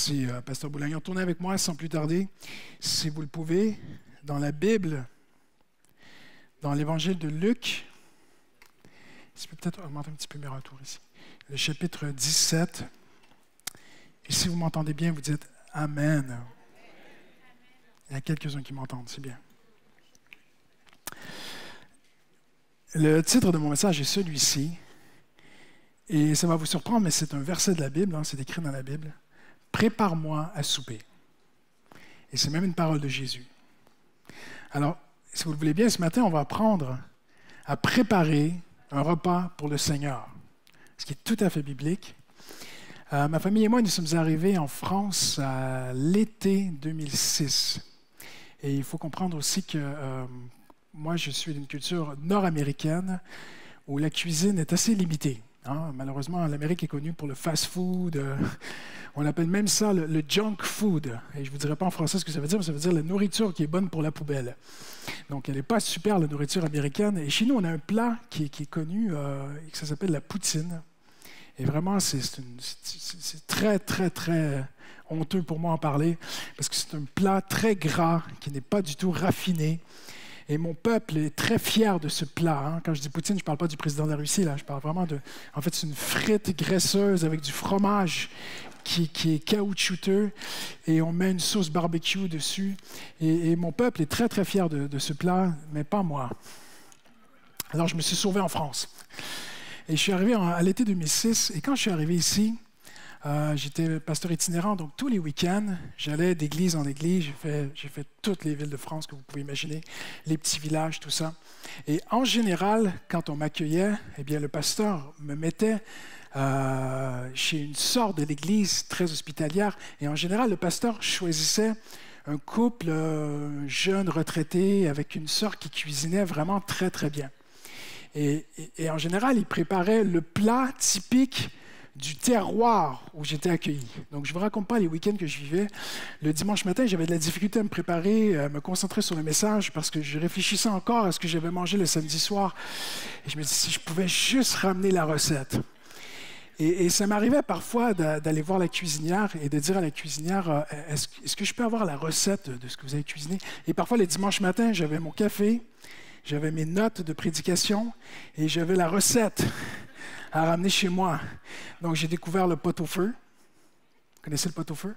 Merci, Pasteur Boulagnon. Tournez avec moi sans plus tarder, si vous le pouvez, dans la Bible, dans l'Évangile de Luc. Je peux peut-être augmenter un petit peu mes retours ici. Le chapitre 17. Et si vous m'entendez bien, vous dites « Amen ». Il y a quelques-uns qui m'entendent, c'est bien. Le titre de mon message est celui-ci. Et ça va vous surprendre, mais c'est un verset de la Bible, c'est écrit dans la Bible. « Prépare-moi à souper ». Et c'est même une parole de Jésus. Alors, si vous le voulez bien, ce matin, on va apprendre à préparer un repas pour le Seigneur, ce qui est tout à fait biblique. Ma famille et moi, nous sommes arrivés en France à l'été 2006. Et il faut comprendre aussi que moi, je suis d'une culture nord-américaine où la cuisine est assez limitée. Malheureusement, l'Amérique est connue pour le fast-food. On appelle même ça le junk food. Et je ne vous dirai pas en français ce que ça veut dire, mais ça veut dire la nourriture qui est bonne pour la poubelle. Donc, elle n'est pas super, la nourriture américaine. Et chez nous, on a un plat qui est connu, ça s'appelle la poutine. Et vraiment, c'est très, très, très honteux pour moi en parler, parce que c'est un plat très gras, qui n'est pas du tout raffiné. Et mon peuple est très fier de ce plat. Quand je dis poutine, je ne parle pas du président de la Russie, là. Je parle vraiment de... En fait, c'est une frite graisseuse avec du fromage qui est caoutchouteux, et on met une sauce barbecue dessus. Et mon peuple est très, très fier de ce plat, mais pas moi. Alors, je me suis sauvé en France. Et je suis arrivé à l'été 2006, et quand je suis arrivé ici, j'étais pasteur itinérant, donc tous les week-ends, j'allais d'église en église. J'ai fait toutes les villes de France que vous pouvez imaginer, les petits villages, tout ça. Et en général, quand on m'accueillait, eh bien, le pasteur me mettait chez une sœur de l'église très hospitalière. Et en général, le pasteur choisissait un couple jeune retraité avec une sœur qui cuisinait vraiment très, très bien. Et en général, il préparait le plat typique du terroir où j'étais accueilli. Donc, je ne vous raconte pas les week-ends que je vivais. Le dimanche matin, j'avais de la difficulté à me préparer, à me concentrer sur le message parce que je réfléchissais encore à ce que j'avais mangé le samedi soir. Et je me disais, si je pouvais juste ramener la recette. Et ça m'arrivait parfois d'aller voir la cuisinière et de dire à la cuisinière, est-ce que je peux avoir la recette de ce que vous avez cuisiné? Et parfois, les dimanches matins, j'avais mon café, j'avais mes notes de prédication et j'avais la recette à ramener chez moi. Donc, j'ai découvert le pot au feu. Vous connaissez le pot au feu?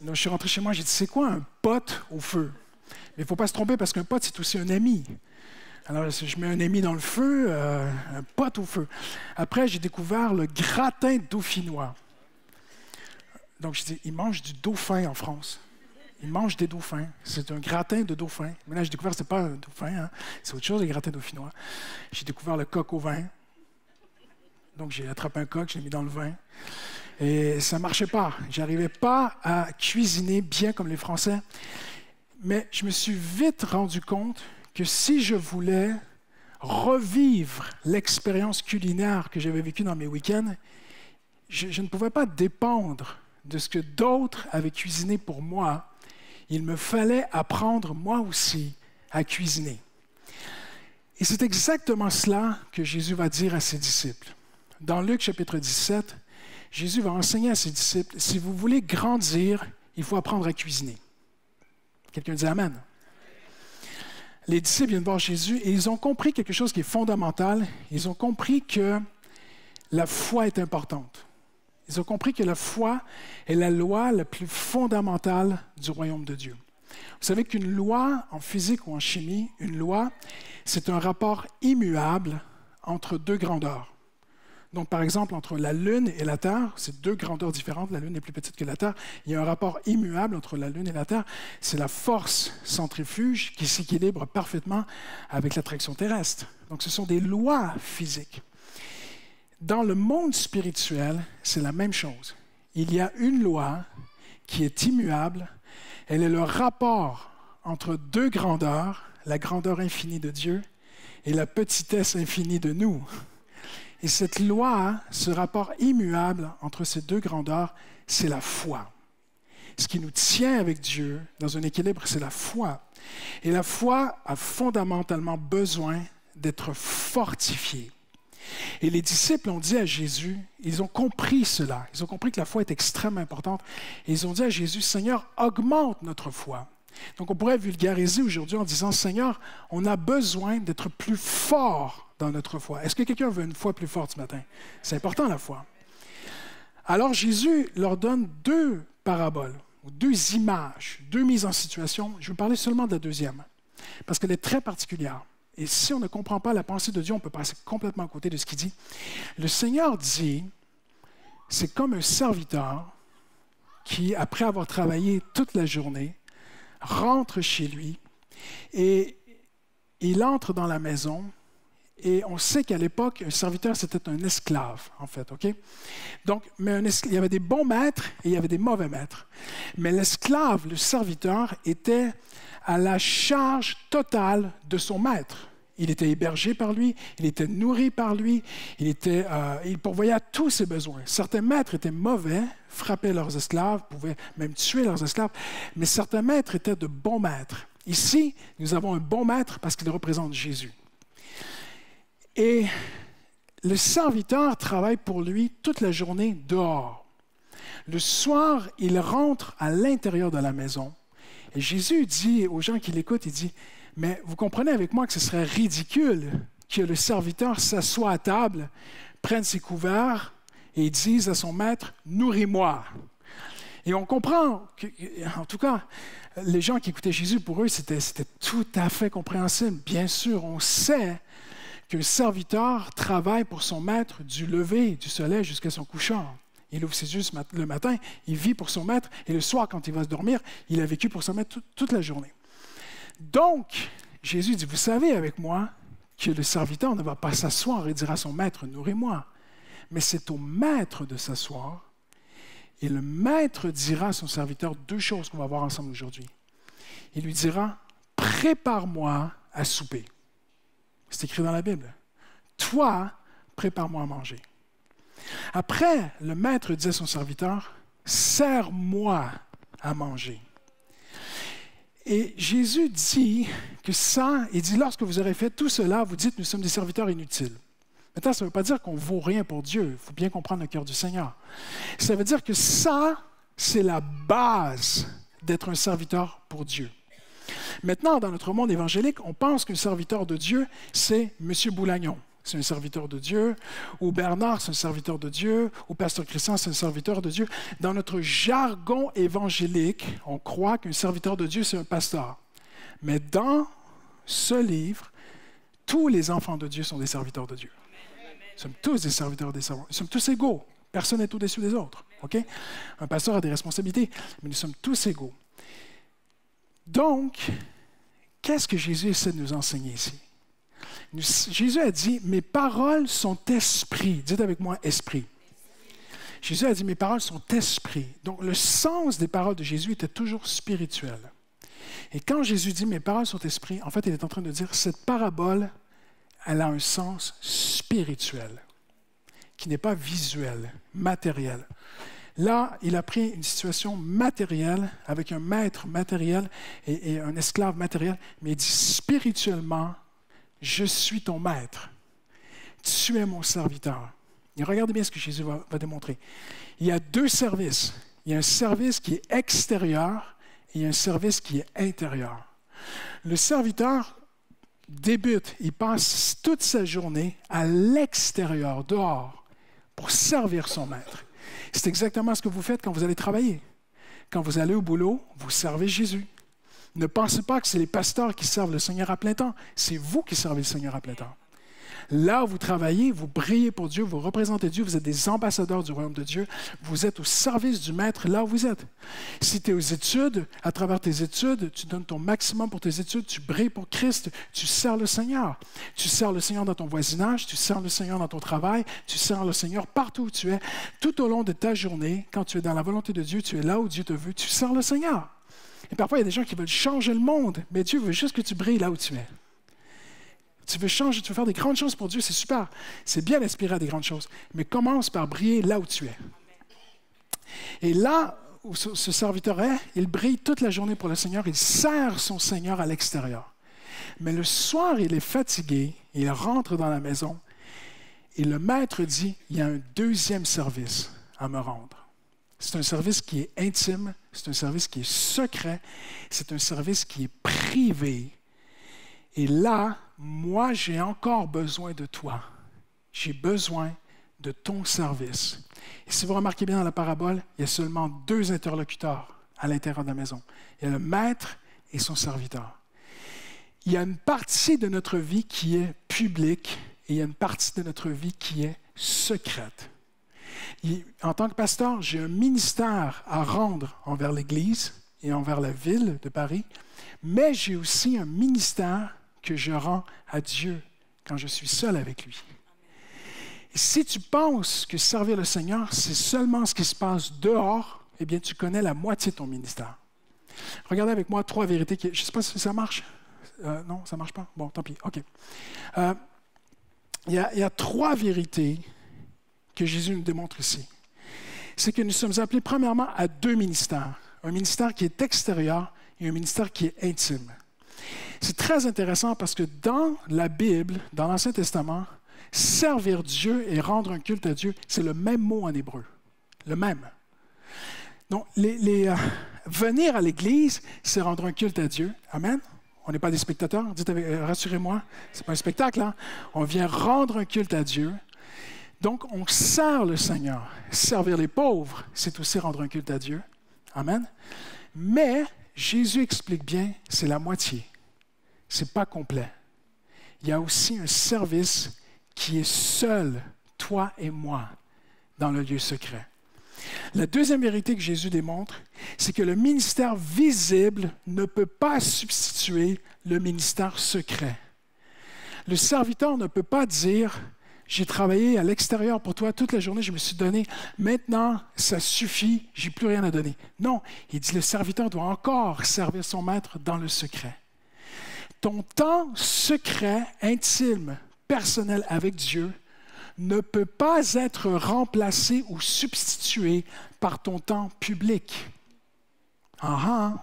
Donc, je suis rentré chez moi, j'ai dit, c'est quoi un pot au feu? Mais il ne faut pas se tromper parce qu'un pot, c'est aussi un ami. Alors, je mets un ami dans le feu, un pot au feu. Après, j'ai découvert le gratin dauphinois. Donc, je dis, ils mangent du dauphin en France. Ils mangent des dauphins. C'est un gratin de dauphin. Mais là, j'ai découvert que ce n'est pas un dauphin, c'est autre chose, les gratins dauphinois. J'ai découvert le coq au vin. Donc, j'ai attrapé un coq, je l'ai mis dans le vin. Et ça ne marchait pas. Je n'arrivais pas à cuisiner bien comme les Français. Mais je me suis vite rendu compte que si je voulais revivre l'expérience culinaire que j'avais vécue dans mes week-ends, je ne pouvais pas dépendre de ce que d'autres avaient cuisiné pour moi. Il me fallait apprendre moi aussi à cuisiner. Et c'est exactement cela que Jésus va dire à ses disciples. Dans Luc chapitre 17, Jésus va enseigner à ses disciples, si vous voulez grandir, il faut apprendre à cuisiner. Quelqu'un dit Amen. Les disciples viennent voir Jésus et ils ont compris quelque chose qui est fondamental. Ils ont compris que la foi est importante. Ils ont compris que la foi est la loi la plus fondamentale du royaume de Dieu. Vous savez qu'une loi, en physique ou en chimie, une loi, c'est un rapport immuable entre deux grandeurs. Donc, par exemple, entre la Lune et la Terre, c'est deux grandeurs différentes. La Lune est plus petite que la Terre. Il y a un rapport immuable entre la Lune et la Terre. C'est la force centrifuge qui s'équilibre parfaitement avec l'attraction terrestre. Donc, ce sont des lois physiques. Dans le monde spirituel, c'est la même chose. Il y a une loi qui est immuable. Elle est le rapport entre deux grandeurs, la grandeur infinie de Dieu et la petitesse infinie de nous. Et cette loi, ce rapport immuable entre ces deux grandeurs, c'est la foi. Ce qui nous tient avec Dieu dans un équilibre, c'est la foi. Et la foi a fondamentalement besoin d'être fortifiée. Et les disciples ont dit à Jésus, ils ont compris cela, ils ont compris que la foi est extrêmement importante, et ils ont dit à Jésus, Seigneur, augmente notre foi. Donc on pourrait vulgariser aujourd'hui en disant, Seigneur, on a besoin d'être plus fort dans notre foi. Est-ce que quelqu'un veut une foi plus forte ce matin? C'est important la foi. Alors Jésus leur donne deux paraboles, ou deux images, deux mises en situation. Je vais parler seulement de la deuxième, parce qu'elle est très particulière. Et si on ne comprend pas la pensée de Dieu, on peut passer complètement à côté de ce qu'il dit. Le Seigneur dit, c'est comme un serviteur qui, après avoir travaillé toute la journée, rentre chez lui et il entre dans la maison. Et on sait qu'à l'époque, un serviteur, c'était un esclave, en fait, OK? Donc, il y avait des bons maîtres et il y avait des mauvais maîtres. Mais l'esclave, le serviteur, était à la charge totale de son maître. Il était hébergé par lui, il était nourri par lui, il pourvoyait à tous ses besoins. Certains maîtres étaient mauvais, frappaient leurs esclaves, pouvaient même tuer leurs esclaves, mais certains maîtres étaient de bons maîtres. Ici, nous avons un bon maître parce qu'il représente Jésus. Et le serviteur travaille pour lui toute la journée dehors. Le soir, il rentre à l'intérieur de la maison. Et Jésus dit aux gens qui l'écoutent, il dit, « Mais vous comprenez avec moi que ce serait ridicule que le serviteur s'assoie à table, prenne ses couverts et dise à son maître, « Nourris-moi ». Et on comprend, en tout cas, les gens qui écoutaient Jésus, pour eux, c'était tout à fait compréhensible. Bien sûr, on sait qu'un serviteur travaille pour son maître du lever du soleil jusqu'à son couchant. Il ouvre ses yeux le matin, il vit pour son maître, et le soir, quand il va se dormir, il a vécu pour son maître toute la journée. Donc, Jésus dit, vous savez avec moi que le serviteur ne va pas s'asseoir et dire à son maître, nourris-moi. Mais c'est au maître de s'asseoir, et le maître dira à son serviteur deux choses qu'on va voir ensemble aujourd'hui. Il lui dira, prépare-moi à souper. C'est écrit dans la Bible. Toi, prépare-moi à manger. Après, le maître dit à son serviteur, sers-moi à manger. Et Jésus dit que ça, il dit, lorsque vous aurez fait tout cela, vous dites, nous sommes des serviteurs inutiles. Maintenant, ça ne veut pas dire qu'on ne vaut rien pour Dieu. Il faut bien comprendre le cœur du Seigneur. Ça veut dire que ça, c'est la base d'être un serviteur pour Dieu. Maintenant, dans notre monde évangélique, on pense qu'un serviteur de Dieu, c'est M. Boulagnon. C'est un serviteur de Dieu, ou Bernard, c'est un serviteur de Dieu, ou Pasteur Christian, c'est un serviteur de Dieu. Dans notre jargon évangélique, on croit qu'un serviteur de Dieu, c'est un pasteur. Mais dans ce livre, tous les enfants de Dieu sont des serviteurs de Dieu. Nous sommes tous des serviteurs des servants. Nous sommes tous égaux. Personne n'est au-dessus des autres. Okay? Un pasteur a des responsabilités, mais nous sommes tous égaux. Donc, qu'est-ce que Jésus essaie de nous enseigner ici? Jésus a dit, mes paroles sont esprit. Dites avec moi, esprit. Jésus a dit, mes paroles sont esprit. Donc, le sens des paroles de Jésus était toujours spirituel. Et quand Jésus dit, mes paroles sont esprit, en fait, il est en train de dire, cette parabole, elle a un sens spirituel, qui n'est pas visuel, matériel. Là, il a pris une situation matérielle, avec un maître matériel et un esclave matériel, mais il dit spirituellement, je suis ton maître, tu es mon serviteur. Et regardez bien ce que Jésus va démontrer. Il y a deux services. Il y a un service qui est extérieur et il y a un service qui est intérieur. Le serviteur débute, il passe toute sa journée à l'extérieur, dehors, pour servir son maître. C'est exactement ce que vous faites quand vous allez travailler. Quand vous allez au boulot, vous servez Jésus. Ne pensez pas que c'est les pasteurs qui servent le Seigneur à plein temps. C'est vous qui servez le Seigneur à plein temps. Là où vous travaillez, vous brillez pour Dieu, vous représentez Dieu, vous êtes des ambassadeurs du royaume de Dieu, vous êtes au service du Maître là où vous êtes. Si tu es aux études, à travers tes études, tu donnes ton maximum pour tes études, tu brilles pour Christ, tu sers le Seigneur. Tu sers le Seigneur dans ton voisinage, tu sers le Seigneur dans ton travail, tu sers le Seigneur partout où tu es. Tout au long de ta journée, quand tu es dans la volonté de Dieu, tu es là où Dieu te veut, tu sers le Seigneur. Et parfois, il y a des gens qui veulent changer le monde, mais Dieu veut juste que tu brilles là où tu es. Tu veux changer, tu veux faire des grandes choses pour Dieu, c'est super. C'est bien d'aspirer à des grandes choses, mais commence par briller là où tu es. Et là où ce serviteur est, il brille toute la journée pour le Seigneur, il sert son Seigneur à l'extérieur. Mais le soir, il est fatigué, il rentre dans la maison Et le maître dit, il y a un deuxième service à me rendre. C'est un service qui est intime, c'est un service qui est secret, c'est un service qui est privé. Et là, moi, j'ai encore besoin de toi. J'ai besoin de ton service. Et si vous remarquez bien dans la parabole, il y a seulement 2 interlocuteurs à l'intérieur de la maison. Il y a le maître et son serviteur. Il y a une partie de notre vie qui est publique et il y a une partie de notre vie qui est secrète. En tant que pasteur, j'ai un ministère à rendre envers l'Église et envers la ville de Paris, mais j'ai aussi un ministère que je rends à Dieu quand je suis seul avec lui. Et si tu penses que servir le Seigneur, c'est seulement ce qui se passe dehors, eh bien, tu connais la moitié de ton ministère. Regardez avec moi 3 vérités. Je ne sais pas si ça marche. Non, ça ne marche pas? Bon, tant pis. OK. Il y a 3 vérités que Jésus nous démontre ici. C'est que nous sommes appelés premièrement à 2 ministères. Un ministère qui est extérieur et un ministère qui est intime. C'est très intéressant parce que dans la Bible, dans l'Ancien Testament, servir Dieu et rendre un culte à Dieu, c'est le même mot en hébreu. Le même. Donc, venir à l'Église, c'est rendre un culte à Dieu. Amen. On n'est pas des spectateurs. Dites rassurez-moi, ce n'est pas un spectacle. Hein? On vient rendre un culte à Dieu. Donc, on sert le Seigneur. Servir les pauvres, c'est aussi rendre un culte à Dieu. Amen. Mais, Jésus explique bien, c'est la moitié. Ce n'est pas complet. Il y a aussi un service qui est seul, toi et moi, dans le lieu secret. La deuxième vérité que Jésus démontre, c'est que le ministère visible ne peut pas substituer le ministère secret. Le serviteur ne peut pas dire « J'ai travaillé à l'extérieur pour toi toute la journée, je me suis donné, maintenant ça suffit, j'ai plus rien à donner. » Non, il dit le serviteur doit encore servir son maître dans le secret. Ton temps secret, intime, personnel avec Dieu ne peut pas être remplacé ou substitué par ton temps public. Amen.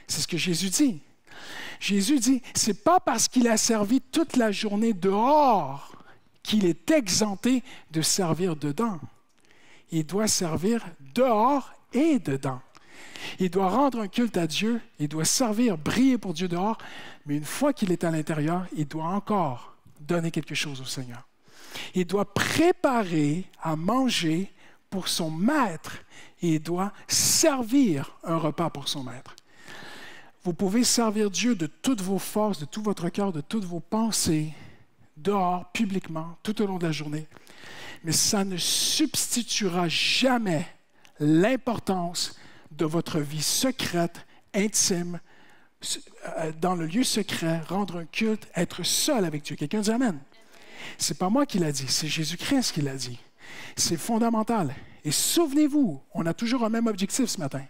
C'est ce que Jésus dit. Jésus dit, c'est pas parce qu'il a servi toute la journée dehors qu'il est exempté de servir dedans. Il doit servir dehors et dedans. Il doit rendre un culte à Dieu, il doit servir, briller pour Dieu dehors, mais une fois qu'il est à l'intérieur, il doit encore donner quelque chose au Seigneur. Il doit préparer à manger pour son maître et il doit servir un repas pour son maître. Vous pouvez servir Dieu de toutes vos forces, de tout votre cœur, de toutes vos pensées, dehors, publiquement, tout au long de la journée, mais ça ne substituera jamais l'importance de votre vie secrète, intime, dans le lieu secret, rendre un culte, être seul avec Dieu. Quelqu'un dit Amen. Ce n'est pas moi qui l'a dit, c'est Jésus-Christ qui l'a dit. C'est fondamental. Et souvenez-vous, on a toujours un même objectif ce matin,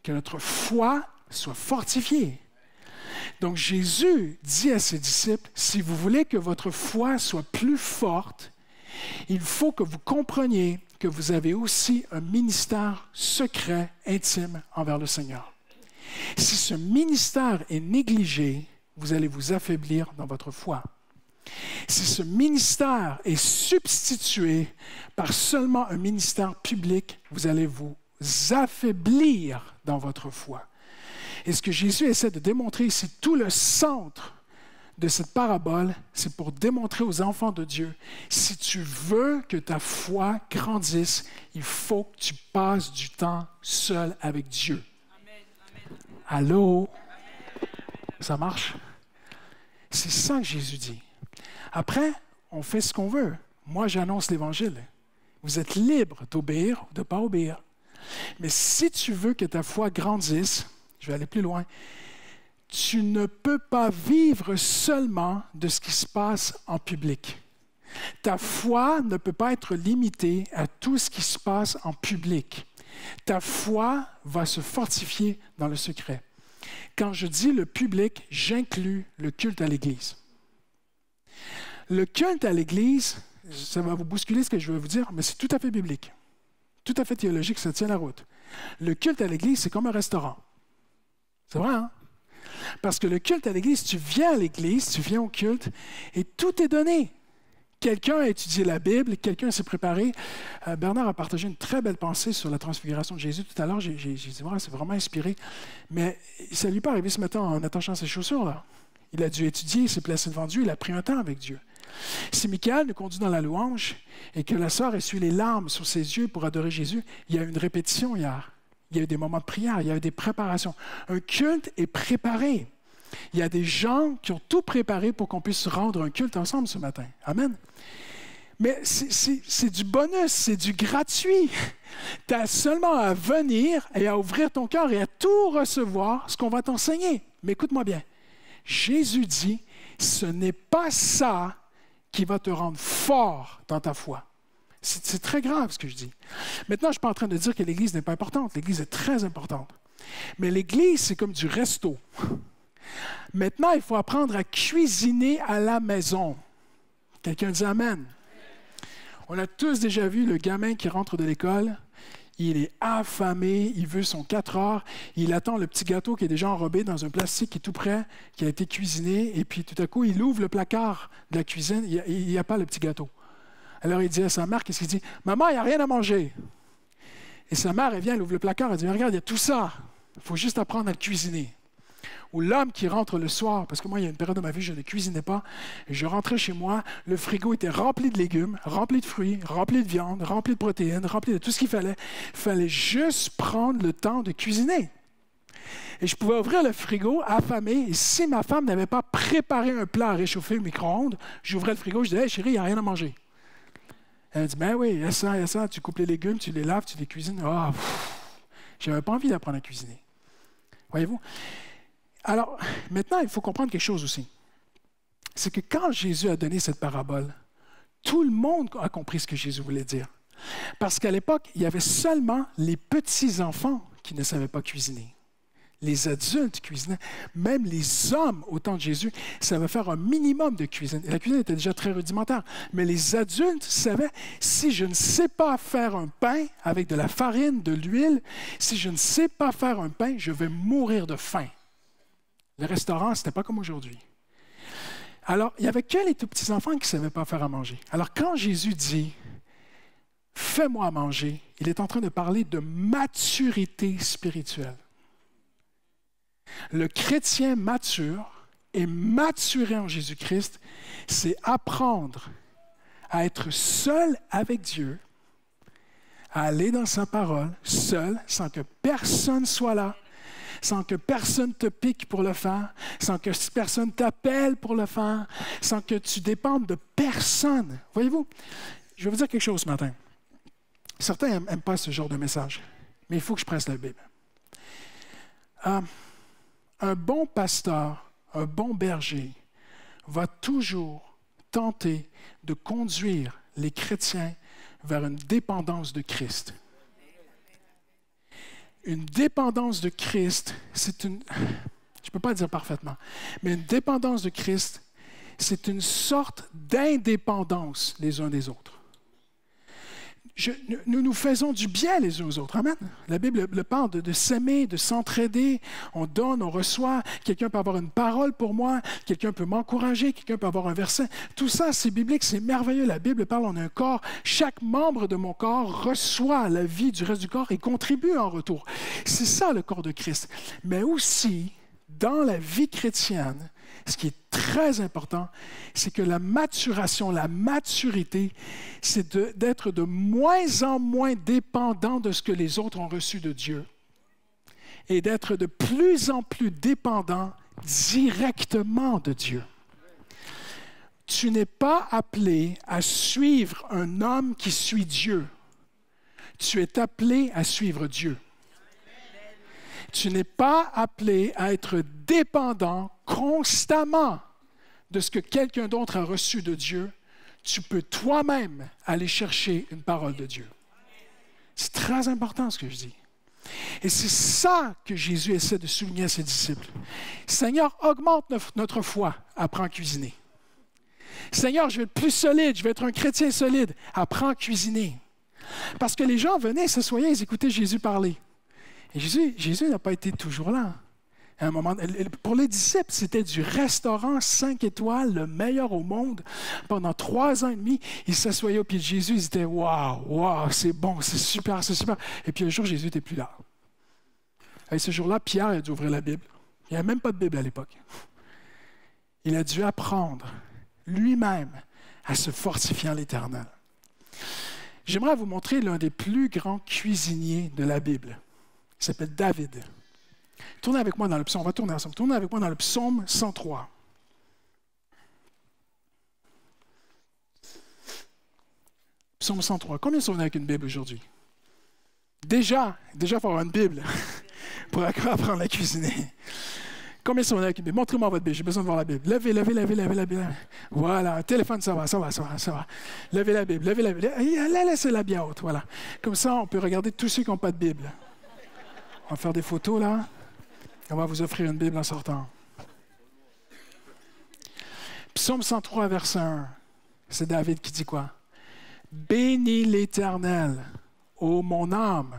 que notre foi soit fortifiée. Donc Jésus dit à ses disciples, si vous voulez que votre foi soit plus forte, il faut que vous compreniez que vous avez aussi un ministère secret, intime envers le Seigneur. Si ce ministère est négligé, vous allez vous affaiblir dans votre foi. Si ce ministère est substitué par seulement un ministère public, vous allez vous affaiblir dans votre foi. Et ce que Jésus essaie de démontrer ici, tout le centre de cette parabole, c'est pour démontrer aux enfants de Dieu, si tu veux que ta foi grandisse, il faut que tu passes du temps seul avec Dieu. Allô? Ça marche? C'est ça que Jésus dit. Après, on fait ce qu'on veut. Moi, j'annonce l'Évangile. Vous êtes libre d'obéir ou de ne pas obéir. Mais si tu veux que ta foi grandisse, je vais aller plus loin, tu ne peux pas vivre seulement de ce qui se passe en public. Ta foi ne peut pas être limitée à tout ce qui se passe en public. Ta foi va se fortifier dans le secret. Quand je dis le public, j'inclus le culte à l'Église. Le culte à l'Église, ça va vous bousculer ce que je vais vous dire, mais c'est tout à fait biblique. Tout à fait théologique, ça tient la route. Le culte à l'Église, c'est comme un restaurant. C'est vrai, hein? Parce que le culte à l'Église, tu viens à l'Église, tu viens au culte, et tout est donné. Quelqu'un a étudié la Bible, quelqu'un s'est préparé. Bernard a partagé une très belle pensée sur la transfiguration de Jésus tout à l'heure. J'ai dit, ouais, c'est vraiment inspiré. Mais ça ne lui est pas arrivé ce matin en attachant ses chaussures, là. Il a dû étudier, il s'est placé devant Dieu, il a pris un temps avec Dieu. Si Michael nous conduit dans la louange et que la sœur essuie les larmes sur ses yeux pour adorer Jésus, il y a eu une répétition hier. Il y a eu des moments de prière, il y a eu des préparations. Un culte est préparé. Il y a des gens qui ont tout préparé pour qu'on puisse rendre un culte ensemble ce matin. Amen. Mais c'est du bonus, c'est du gratuit. Tu as seulement à venir et à ouvrir ton cœur et à tout recevoir ce qu'on va t'enseigner. Mais écoute-moi bien. Jésus dit, ce n'est pas ça qui va te rendre fort dans ta foi. C'est très grave ce que je dis. Maintenant, je ne suis pas en train de dire que l'Église n'est pas importante. L'Église est très importante. Mais l'Église, c'est comme du resto. Maintenant, il faut apprendre à cuisiner à la maison. Quelqu'un dit Amen. On a tous déjà vu le gamin qui rentre de l'école. Il est affamé, il veut son 4 heures. Il attend le petit gâteau qui est déjà enrobé dans un plastique qui est tout prêt, qui a été cuisiné. Et puis tout à coup, il ouvre le placard de la cuisine. Il n'y a pas le petit gâteau. Alors il dit à sa mère, qu'est-ce qu'il dit? Maman, il n'y a rien à manger. Et sa mère, elle vient, elle ouvre le placard, elle dit, regarde, il y a tout ça. Il faut juste apprendre à le cuisiner. Ou l'homme qui rentre le soir, parce que moi, il y a une période de ma vie, je ne cuisinais pas. Et je rentrais chez moi, le frigo était rempli de légumes, rempli de fruits, rempli de viande, rempli de protéines, rempli de tout ce qu'il fallait. Il fallait juste prendre le temps de cuisiner. Et je pouvais ouvrir le frigo, affamé, et si ma femme n'avait pas préparé un plat à réchauffer au micro-ondes, j'ouvrais le frigo, je disais, hey, chérie, il n'y a rien à manger. Elle dit, ben oui, il y a ça, tu coupes les légumes, tu les laves, tu les cuisines. Oh, je n'avais pas envie d'apprendre à cuisiner. Voyez-vous? Alors, maintenant, il faut comprendre quelque chose aussi. C'est que quand Jésus a donné cette parabole, tout le monde a compris ce que Jésus voulait dire. Parce qu'à l'époque, il y avait seulement les petits-enfants qui ne savaient pas cuisiner. Les adultes cuisinaient. Même les hommes, au temps de Jésus, savaient faire un minimum de cuisine. Et la cuisine était déjà très rudimentaire. Mais les adultes savaient, si je ne sais pas faire un pain avec de la farine, de l'huile, si je ne sais pas faire un pain, je vais mourir de faim. Le restaurant, ce n'était pas comme aujourd'hui. Alors, il n'y avait que les tout petits-enfants qui ne savaient pas faire à manger. Alors, quand Jésus dit « Fais-moi à manger », il est en train de parler de maturité spirituelle. Le chrétien mature et maturé en Jésus-Christ, c'est apprendre à être seul avec Dieu, à aller dans sa parole, seul, sans que personne soit là, sans que personne te pique pour le faire, sans que personne t'appelle pour le faire, sans que tu dépendes de personne. Voyez-vous, je vais vous dire quelque chose ce matin. Certains n'aiment pas ce genre de message, mais il faut que je presse la Bible. Un bon pasteur, un bon berger va toujours tenter de conduire les chrétiens vers une dépendance de Christ. Une dépendance de Christ, c'est une... Je ne peux pas dire parfaitement, mais une dépendance de Christ, c'est une sorte d'indépendance les uns des autres. Nous nous faisons du bien les uns aux autres. Amen. La Bible parle de s'aimer, de s'entraider. On donne, on reçoit. Quelqu'un peut avoir une parole pour moi. Quelqu'un peut m'encourager. Quelqu'un peut avoir un verset. Tout ça, c'est biblique, c'est merveilleux. La Bible parle, on a un corps. Chaque membre de mon corps reçoit la vie du reste du corps et contribue en retour. C'est ça le corps de Christ. Mais aussi, dans la vie chrétienne, ce qui est très important, c'est que la maturation, la maturité, c'est d'être de moins en moins dépendant de ce que les autres ont reçu de Dieu et d'être de plus en plus dépendant directement de Dieu. Tu n'es pas appelé à suivre un homme qui suit Dieu. Tu es appelé à suivre Dieu. Tu n'es pas appelé à être dépendant constamment de ce que quelqu'un d'autre a reçu de Dieu. Tu peux toi-même aller chercher une parole de Dieu. C'est très important ce que je dis. Et c'est ça que Jésus essaie de souligner à ses disciples. Seigneur, augmente notre foi, apprends à cuisiner. Seigneur, je vais être plus solide, je vais être un chrétien solide, apprends à cuisiner. Parce que les gens venaient, s'assoyaient, ils écoutaient Jésus parler. Et Jésus n'a pas été toujours là. À un moment, pour les disciples, c'était du restaurant 5 étoiles, le meilleur au monde. Pendant 3 ans et demi, ils s'assoyaient au pied de Jésus, ils disaient « Waouh, c'est bon, c'est super, c'est super ». Et puis un jour, Jésus n'était plus là. Et ce jour-là, Pierre a dû ouvrir la Bible. Il n'y avait même pas de Bible à l'époque. Il a dû apprendre lui-même à se fortifier en l'Éternel. J'aimerais vous montrer l'un des plus grands cuisiniers de la Bible. Il s'appelle David. Tournez avec moi dans le psaume. On va tourner ensemble. Tournez avec moi dans le psaume 103. Psaume 103. Combien sont venus avec une Bible aujourd'hui? Déjà, il faut avoir une Bible pour apprendre à cuisiner. Combien sont venus avec une Bible? Montrez-moi votre Bible. J'ai besoin de voir la Bible. Levez la Bible. Voilà. Un téléphone, ça va. Levez la Bible. Laissez-la bien haute. Voilà. Comme ça, on peut regarder tous ceux qui n'ont pas de Bible. On va faire des photos, là. On va vous offrir une Bible en sortant. Psaume 103, verset 1. C'est David qui dit quoi? « Bénis l'Éternel, ô mon âme,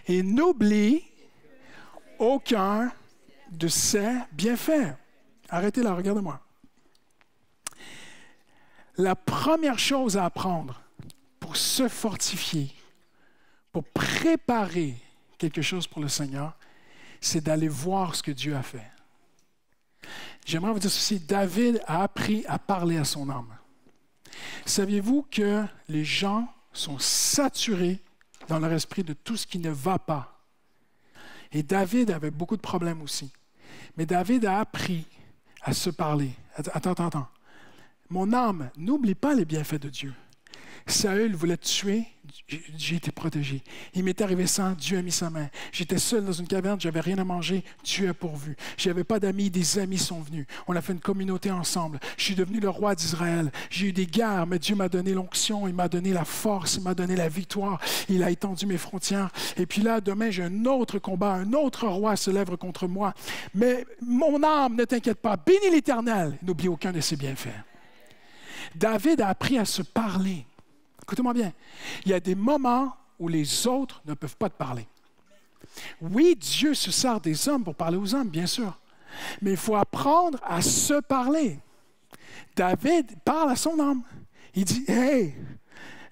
et n'oublie aucun de ses bienfaits. » Arrêtez là, regardez-moi. La première chose à apprendre pour se fortifier, pour préparer quelque chose pour le Seigneur, c'est d'aller voir ce que Dieu a fait. J'aimerais vous dire ceci, David a appris à parler à son âme. Saviez-vous que les gens sont saturés dans leur esprit de tout ce qui ne va pas? Et David avait beaucoup de problèmes aussi. Mais David a appris à se parler. Attends. Mon âme, n'oublie pas les bienfaits de Dieu. Saül voulait te tuer, j'ai été protégé. Il m'est arrivé ça, Dieu a mis sa main. J'étais seul dans une caverne, j'avais rien à manger, Dieu a pourvu. Je n'avais pas d'amis, des amis sont venus. On a fait une communauté ensemble. Je suis devenu le roi d'Israël. J'ai eu des guerres, mais Dieu m'a donné l'onction, il m'a donné la force, il m'a donné la victoire. Il a étendu mes frontières. Et puis là, demain, j'ai un autre combat, un autre roi se lève contre moi. Mais mon âme, ne t'inquiète pas, bénis l'Éternel, n'oublie aucun de ses bienfaits. David a appris à se parler. Écoutez-moi bien, il y a des moments où les autres ne peuvent pas te parler. Oui, Dieu se sert des hommes pour parler aux hommes, bien sûr, mais il faut apprendre à se parler. David parle à son âme. Il dit, « Hey,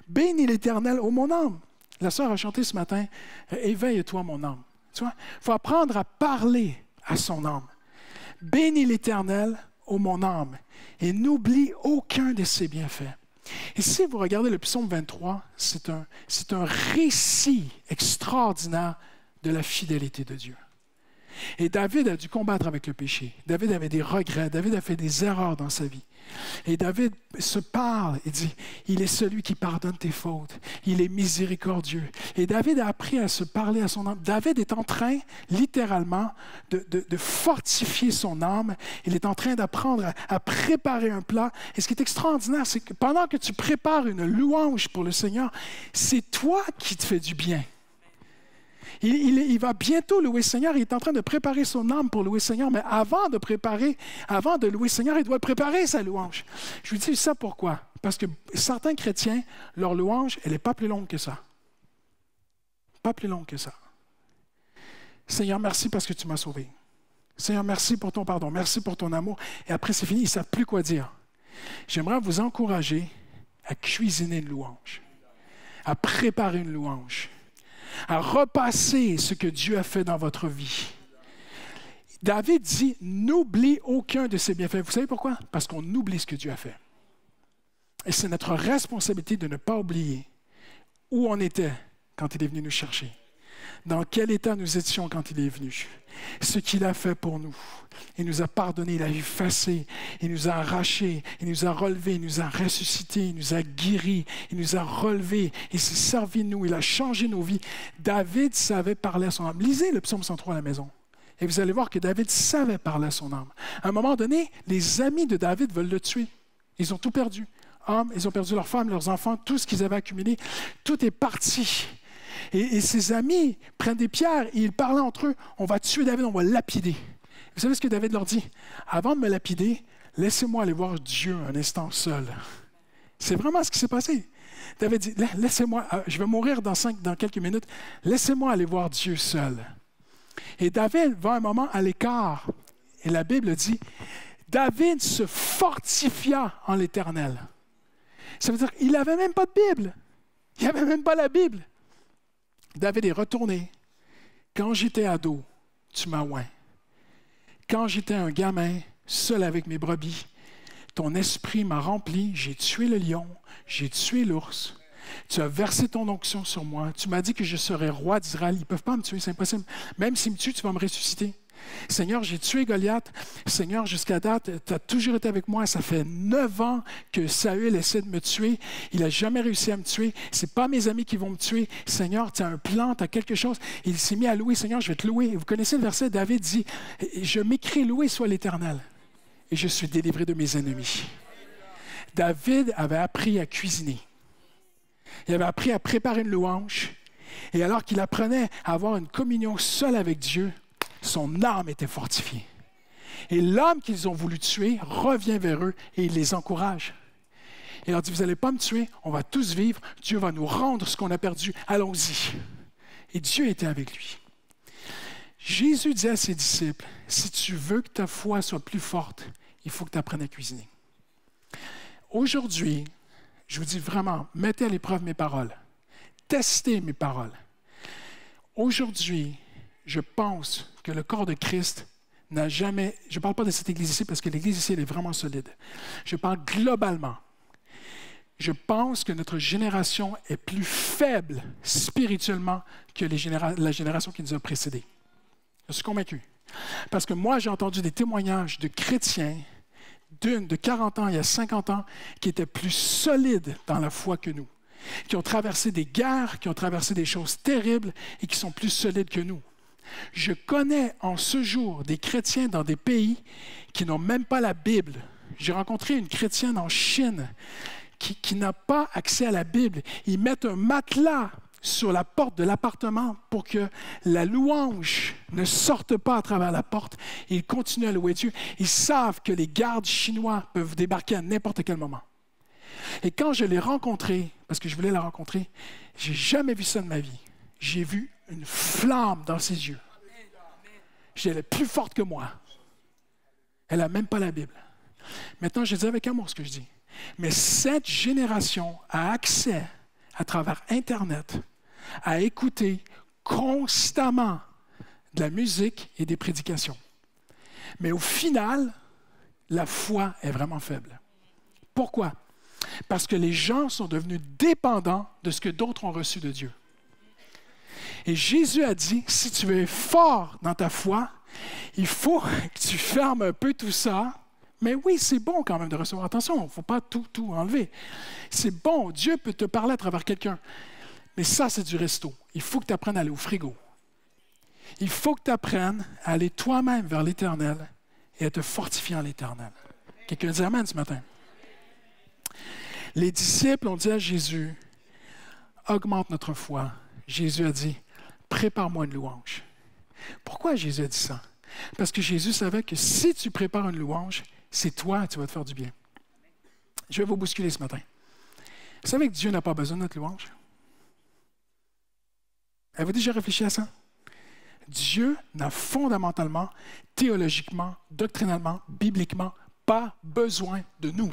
bénis l'Éternel, ô mon âme. » La sœur a chanté ce matin, « Éveille-toi, mon âme. » Tu vois, il faut apprendre à parler à son âme. « Bénis l'Éternel, ô mon âme, et n'oublie aucun de ses bienfaits. » Et si vous regardez le psaume 23, c'est un récit extraordinaire de la fidélité de Dieu. Et David a dû combattre avec le péché. David avait des regrets. David a fait des erreurs dans sa vie. Et David se parle et dit, « Il est celui qui pardonne tes fautes. Il est miséricordieux. » Et David a appris à se parler à son âme. David est en train, littéralement, de fortifier son âme. Il est en train d'apprendre à préparer un plat. Et ce qui est extraordinaire, c'est que pendant que tu prépares une louange pour le Seigneur, c'est toi qui te fais du bien. Il va bientôt louer le Seigneur. Il est en train de préparer son âme pour louer le Seigneur. Mais avant de louer le Seigneur, il doit préparer sa louange. Je vous dis ça pourquoi? Parce que certains chrétiens, leur louange, elle n'est pas plus longue que ça. Pas plus longue que ça. Seigneur, merci parce que tu m'as sauvé. Seigneur, merci pour ton pardon. Merci pour ton amour. Et après, c'est fini. Ils ne savent plus quoi dire. J'aimerais vous encourager à cuisiner une louange, à préparer une louange, à repasser ce que Dieu a fait dans votre vie. David dit, n'oublie aucun de ses bienfaits. Vous savez pourquoi? Parce qu'on oublie ce que Dieu a fait. Et c'est notre responsabilité de ne pas oublier où on était quand il est venu nous chercher. Dans quel état nous étions quand il est venu. Ce qu'il a fait pour nous. Il nous a pardonné, il a effacé, il nous a arrachés, il nous a relevés, il nous a ressuscités, il nous a guéris, il nous a relevés, il s'est servi de nous, il a changé nos vies. David savait parler à son âme. Lisez le psaume 103 à la maison. Et vous allez voir que David savait parler à son âme. À un moment donné, les amis de David veulent le tuer. Ils ont tout perdu. Ils ont perdu leurs femmes, leurs enfants, tout ce qu'ils avaient accumulé. Tout est parti. Et ses amis prennent des pierres et ils parlent entre eux. On va tuer David, on va le lapider. Vous savez ce que David leur dit? Avant de me lapider, laissez-moi aller voir Dieu un instant seul. C'est vraiment ce qui s'est passé. David dit, laissez-moi, je vais mourir dans quelques minutes, laissez-moi aller voir Dieu seul. Et David va un moment à l'écart. Et la Bible dit, David se fortifia en l'Éternel. Ça veut dire qu'il n'avait même pas de Bible. Il n'avait même pas la Bible. David est retourné. Quand j'étais ado, tu m'as oint. Quand j'étais un gamin, seul avec mes brebis, ton esprit m'a rempli, j'ai tué le lion, j'ai tué l'ours. Tu as versé ton onction sur moi. Tu m'as dit que je serais roi d'Israël. Ils ne peuvent pas me tuer, c'est impossible. Même s'ils me tuent, tu vas me ressusciter. Seigneur, j'ai tué Goliath. Seigneur, jusqu'à date, tu as toujours été avec moi. Ça fait 9 ans que Saül essaie de me tuer. Il n'a jamais réussi à me tuer. Ce n'est pas mes amis qui vont me tuer. Seigneur, tu as un plan, tu as quelque chose. Il s'est mis à louer. Seigneur, je vais te louer. Vous connaissez le verset, David dit, « Je m'écris loué soit l'Éternel, et je suis délivré de mes ennemis. » David avait appris à cuisiner. Il avait appris à préparer une louange. Et alors qu'il apprenait à avoir une communion seule avec Dieu, son âme était fortifiée. Et l'homme qu'ils ont voulu tuer revient vers eux et il les encourage. Et il leur dit, vous n'allez pas me tuer, on va tous vivre, Dieu va nous rendre ce qu'on a perdu, allons-y. Et Dieu était avec lui. Jésus dit à ses disciples, si tu veux que ta foi soit plus forte, il faut que tu apprennes à cuisiner. Aujourd'hui, je vous dis vraiment, mettez à l'épreuve mes paroles. Testez mes paroles. Aujourd'hui, je pense que le corps de Christ n'a jamais... Je ne parle pas de cette Église ici parce que l'Église ici, elle est vraiment solide. Je parle globalement. Je pense que notre génération est plus faible spirituellement que la génération qui nous a précédés. Je suis convaincu. Parce que moi, j'ai entendu des témoignages de chrétiens de 40 ans, il y a 50 ans, qui étaient plus solides dans la foi que nous, qui ont traversé des guerres, qui ont traversé des choses terribles et qui sont plus solides que nous. Je connais en ce jour des chrétiens dans des pays qui n'ont même pas la Bible. J'ai rencontré une chrétienne en Chine qui n'a pas accès à la Bible. Ils mettent un matelas sur la porte de l'appartement pour que la louange ne sorte pas à travers la porte. Ils continuent à louer Dieu. Ils savent que les gardes chinois peuvent débarquer à n'importe quel moment. Et quand je l'ai rencontrée, parce que je voulais la rencontrer, je n'ai jamais vu ça de ma vie. J'ai vu une flamme dans ses yeux. Elle est plus forte que moi. Elle n'a même pas la Bible. Maintenant, je dis avec amour ce que je dis. Mais cette génération a accès à travers Internet à écouter constamment de la musique et des prédications. Mais au final, la foi est vraiment faible. Pourquoi? Parce que les gens sont devenus dépendants de ce que d'autres ont reçu de Dieu. Et Jésus a dit, si tu veux être fort dans ta foi, il faut que tu fermes un peu tout ça. Mais oui, c'est bon quand même de recevoir. Attention, il ne faut pas tout enlever. C'est bon, Dieu peut te parler à travers quelqu'un. Mais ça, c'est du resto. Il faut que tu apprennes à aller au frigo. Il faut que tu apprennes à aller toi-même vers l'Éternel et à te fortifier en l'Éternel. Quelqu'un dit amen ce matin. Les disciples ont dit à Jésus, augmente notre foi. Jésus a dit, prépare-moi une louange. Pourquoi Jésus a dit ça? Parce que Jésus savait que si tu prépares une louange, c'est toi qui vas te faire du bien. Je vais vous bousculer ce matin. Vous savez que Dieu n'a pas besoin de notre louange? Avez-vous déjà réfléchi à ça? Dieu n'a fondamentalement, théologiquement, doctrinalement, bibliquement, pas besoin de nous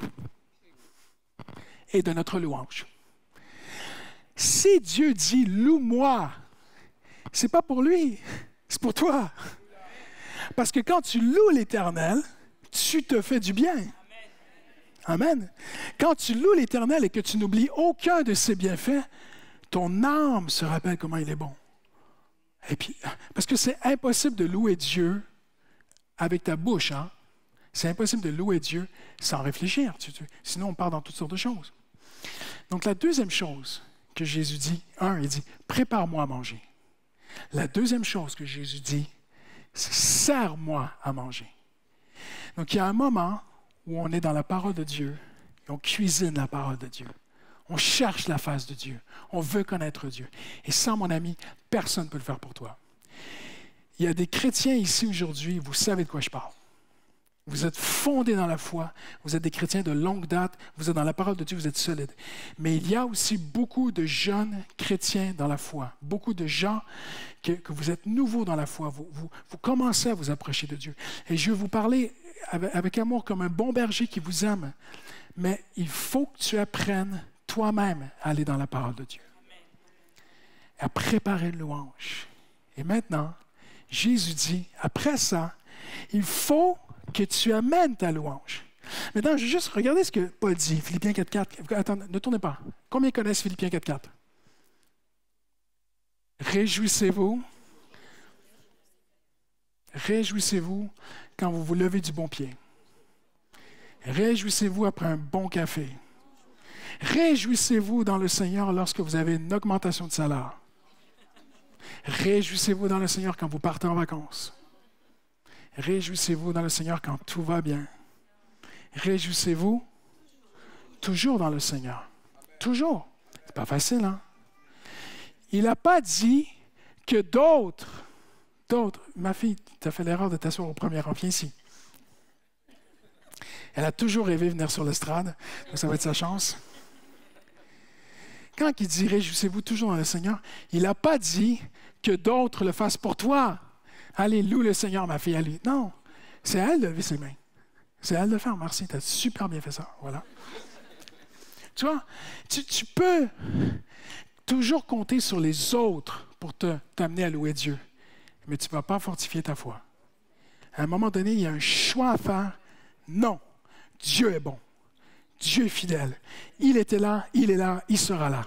et de notre louange. Si Dieu dit « loue-moi », ce n'est pas pour lui, c'est pour toi. Parce que quand tu loues l'Éternel, tu te fais du bien. Amen. Quand tu loues l'Éternel et que tu n'oublies aucun de ses bienfaits, ton âme se rappelle comment il est bon. Et puis, parce que c'est impossible de louer Dieu avec ta bouche. Hein? C'est impossible de louer Dieu sans réfléchir. Sinon, on part dans toutes sortes de choses. Donc, la deuxième chose que Jésus dit, il dit, prépare-moi à manger. La deuxième chose que Jésus dit, c'est sers-moi à manger. Donc, il y a un moment où on est dans la parole de Dieu et on cuisine la parole de Dieu. On cherche la face de Dieu. On veut connaître Dieu. Et ça, mon ami, personne ne peut le faire pour toi. Il y a des chrétiens ici aujourd'hui, vous savez de quoi je parle. Vous êtes fondés dans la foi. Vous êtes des chrétiens de longue date. Vous êtes dans la parole de Dieu. Vous êtes solides. Mais il y a aussi beaucoup de jeunes chrétiens dans la foi. Beaucoup de gens que vous êtes nouveaux dans la foi. Vous commencez à vous approcher de Dieu. Et je vais vous parler avec amour comme un bon berger qui vous aime. Mais il faut que tu apprennes toi-même à aller dans la parole de Dieu. À préparer une louange. Et maintenant, Jésus dit, après ça, il faut que tu amènes ta louange. Maintenant, je vais juste regarder ce que Paul dit, Philippiens 4.4. Attends, ne tournez pas. Combien connaissent Philippiens 4.4? Réjouissez-vous. Réjouissez-vous quand vous vous levez du bon pied. Réjouissez-vous après un bon café. Réjouissez-vous dans le Seigneur lorsque vous avez une augmentation de salaire. Réjouissez-vous dans le Seigneur quand vous partez en vacances. Réjouissez-vous dans le Seigneur quand tout va bien. Réjouissez-vous toujours dans le Seigneur. Toujours. C'est pas facile, hein? Il n'a pas dit que d'autres, ma fille, tu as fait l'erreur de t'asseoir au premier rang, viens ici. Elle a toujours rêvé de venir sur l'estrade, donc ça va être sa chance. Quand il dit « Réjouissez-vous toujours dans le Seigneur », il n'a pas dit que d'autres le fassent pour toi. Allez, loue le Seigneur, ma fille, allez. Non, c'est à elle de lever ses mains. C'est à elle de le faire. Merci, tu as super bien fait ça. Voilà. Tu vois, tu peux toujours compter sur les autres pour t'amener à louer Dieu, mais tu ne vas pas fortifier ta foi. À un moment donné, il y a un choix à faire. Non, Dieu est bon. Dieu est fidèle. Il était là, il est là, il sera là.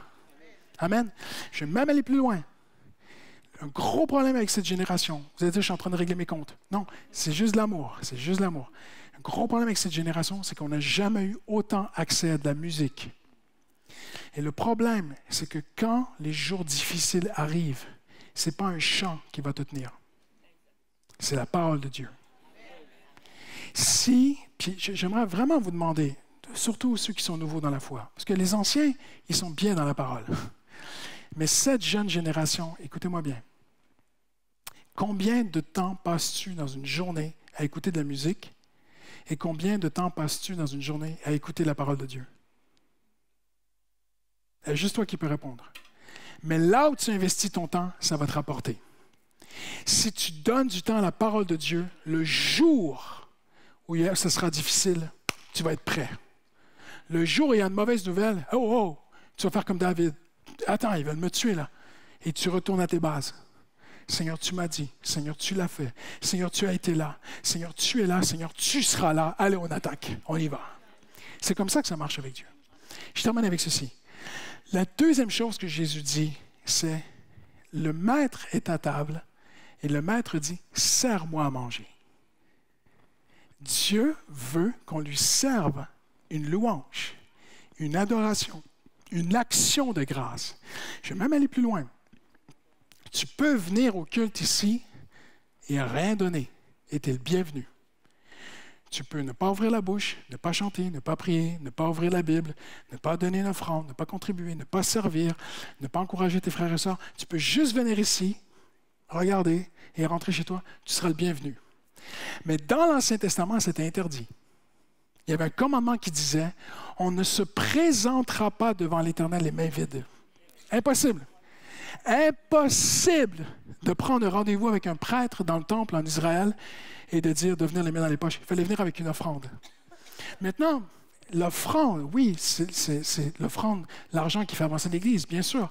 Amen. Je vais même aller plus loin. Un gros problème avec cette génération. Vous allez dire, je suis en train de régler mes comptes. Non, c'est juste l'amour. C'est juste l'amour. Un gros problème avec cette génération, c'est qu'on n'a jamais eu autant accès à de la musique. Et le problème, c'est que quand les jours difficiles arrivent, ce n'est pas un chant qui va te tenir. C'est la parole de Dieu. Puis j'aimerais vraiment vous demander, surtout ceux qui sont nouveaux dans la foi, parce que les anciens, ils sont bien dans la parole. Mais cette jeune génération, écoutez-moi bien, combien de temps passes-tu dans une journée à écouter de la musique et combien de temps passes-tu dans une journée à écouter la parole de Dieu? C'est juste toi qui peux répondre. Mais là où tu investis ton temps, ça va te rapporter. Si tu donnes du temps à la parole de Dieu, le jour où ce sera difficile, tu vas être prêt. Le jour où il y a une mauvaise nouvelle, tu vas faire comme David. Attends, ils veulent me tuer là. Et tu retournes à tes bases. Seigneur, tu m'as dit. Seigneur, tu l'as fait. Seigneur, tu as été là. Seigneur, tu es là. Seigneur, tu seras là. Allez, on attaque. On y va. C'est comme ça que ça marche avec Dieu. Je termine avec ceci. La deuxième chose que Jésus dit, c'est le maître est à table et le maître dit, sers-moi à manger. Dieu veut qu'on lui serve une louange, une adoration, une action de grâce. Je vais même aller plus loin. Tu peux venir au culte ici et rien donner, et tu es le bienvenu. Tu peux ne pas ouvrir la bouche, ne pas chanter, ne pas prier, ne pas ouvrir la Bible, ne pas donner une offrande, ne pas contribuer, ne pas servir, ne pas encourager tes frères et sœurs. Tu peux juste venir ici, regarder et rentrer chez toi. Tu seras le bienvenu. Mais dans l'Ancien Testament, c'était interdit. Il y avait un commandement qui disait « On ne se présentera pas devant l'Éternel les mains vides. » Impossible. Impossible de prendre rendez-vous avec un prêtre dans le temple en Israël et de dire de venir les mains dans les poches. Il fallait venir avec une offrande. Maintenant, l'offrande, oui, c'est l'offrande, l'argent qui fait avancer l'Église, bien sûr.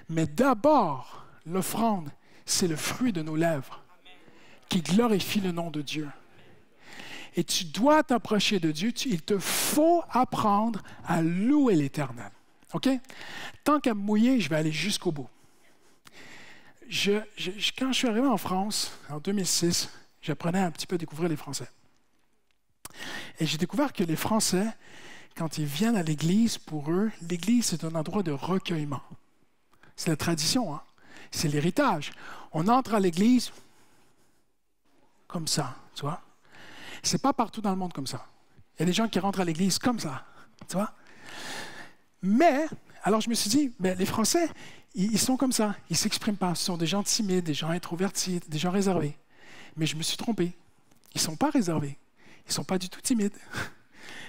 Mais d'abord, l'offrande, c'est le fruit de nos lèvres qui glorifie le nom de Dieu. Et tu dois t'approcher de Dieu. Il te faut apprendre à louer l'Éternel. OK? Tant qu'à me mouiller, je vais aller jusqu'au bout. Quand je suis arrivé en France, en 2006, j'apprenais un petit peu à découvrir les Français. Et j'ai découvert que les Français, quand ils viennent à l'Église, pour eux, l'Église, c'est un endroit de recueillement. C'est la tradition, hein? C'est l'héritage. On entre à l'Église comme ça, tu vois? C'est pas partout dans le monde comme ça. Il y a des gens qui rentrent à l'Église comme ça, tu vois? Mais, alors je me suis dit, les Français, ils sont comme ça, ils ne s'expriment pas. Ce sont des gens timides, des gens introvertis, des gens réservés. Mais je me suis trompé. Ils ne sont pas réservés. ils ne sont pas du tout timides.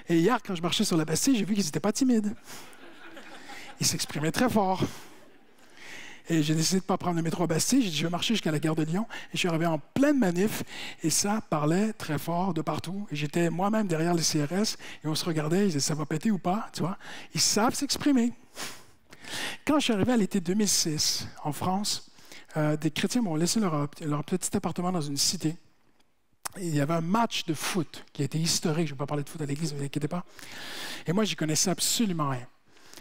Et hier, quand je marchais sur la Bastille, j'ai vu qu'ils n'étaient pas timides. Ils s'exprimaient très fort. Et j'ai décidé de ne pas prendre le métro à Bastille. J'ai dit, je vais marcher jusqu'à la gare de Lyon. Et je suis arrivé en pleine manif. Et ça parlait très fort de partout. Et j'étais moi-même derrière les CRS. Et on se regardait. Ils disaient, ça va péter ou pas? Tu vois? Ils savent s'exprimer. Quand je suis arrivé à l'été 2006, en France, des chrétiens m'ont laissé leur petit appartement dans une cité. Et il y avait un match de foot qui a été historique. Je ne vais pas parler de foot à l'église, ne vous inquiétez pas. Et moi, je n'y connaissais absolument rien.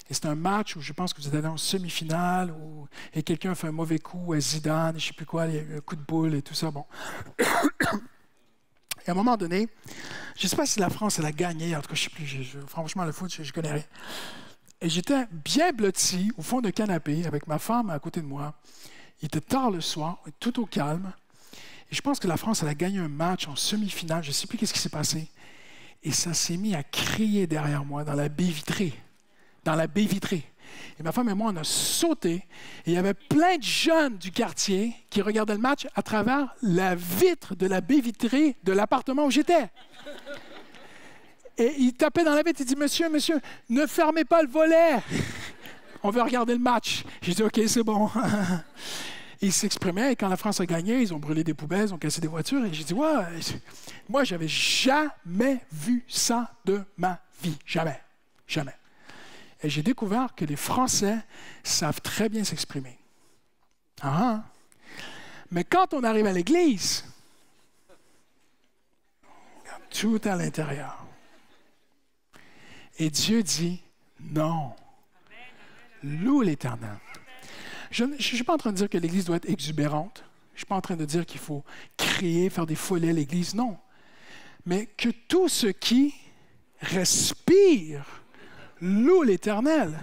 Et c'est un match où je pense que vous êtes allé en semi-finale et quelqu'un a fait un mauvais coup à Zidane, je ne sais plus quoi, il y a eu un coup de boule et tout ça. Bon. Et à un moment donné, je ne sais pas si la France elle a gagné, en tout cas, je ne sais plus. Franchement, le foot, je ne connais rien. Et j'étais bien blotti au fond d'un canapé avec ma femme à côté de moi. Il était tard le soir, tout au calme. Et je pense que la France elle a gagné un match en semi-finale, je ne sais plus ce qui s'est passé. Et ça s'est mis à crier derrière moi dans la baie vitrée. Dans la baie vitrée. Et ma femme et moi, on a sauté. Et il y avait plein de jeunes du quartier qui regardaient le match à travers la vitre de la baie vitrée de l'appartement où j'étais. Et ils tapaient dans la vitre. Ils disaient, monsieur, ne fermez pas le volet. On veut regarder le match. J'ai dit, OK, c'est bon. Ils s'exprimaient. Et quand la France a gagné, ils ont brûlé des poubelles, ils ont cassé des voitures. Et j'ai dit, ouais, moi, j'avais jamais vu ça de ma vie. Jamais. Jamais. Et j'ai découvert que les Français savent très bien s'exprimer. Ah, mais quand on arrive à l'Église, tout à l'intérieur. Et Dieu dit non. Loue l'Éternel. Je ne suis pas en train de dire que l'Église doit être exubérante. Je ne suis pas en train de dire qu'il faut crier, faire des folies à l'Église. Non. Mais que tout ce qui respire loue l'Éternel.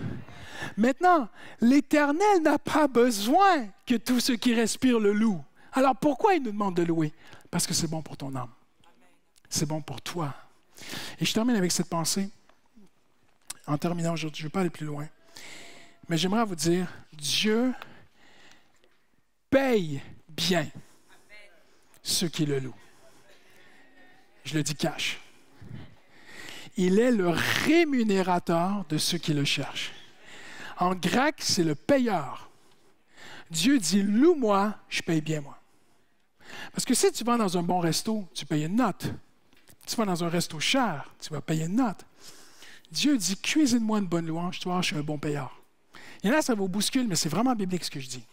Maintenant, l'Éternel n'a pas besoin que tout ce qui respire le loue. Alors pourquoi il nous demande de louer? Parce que c'est bon pour ton âme. C'est bon pour toi. Et je termine avec cette pensée. En terminant aujourd'hui, je ne vais pas aller plus loin. Mais j'aimerais vous dire, Dieu paye bien ceux qui le louent. Je le dis cash. Il est le rémunérateur de ceux qui le cherchent. En grec, c'est le payeur. Dieu dit, loue-moi, je paye bien moi. Parce que si tu vas dans un bon resto, tu payes une note. Tu vas dans un resto cher, tu vas payer une note. Dieu dit, cuisine-moi une bonne louange, tu vois, je suis un bon payeur. Il y en a, ça vous bouscule, mais c'est vraiment biblique ce que je dis.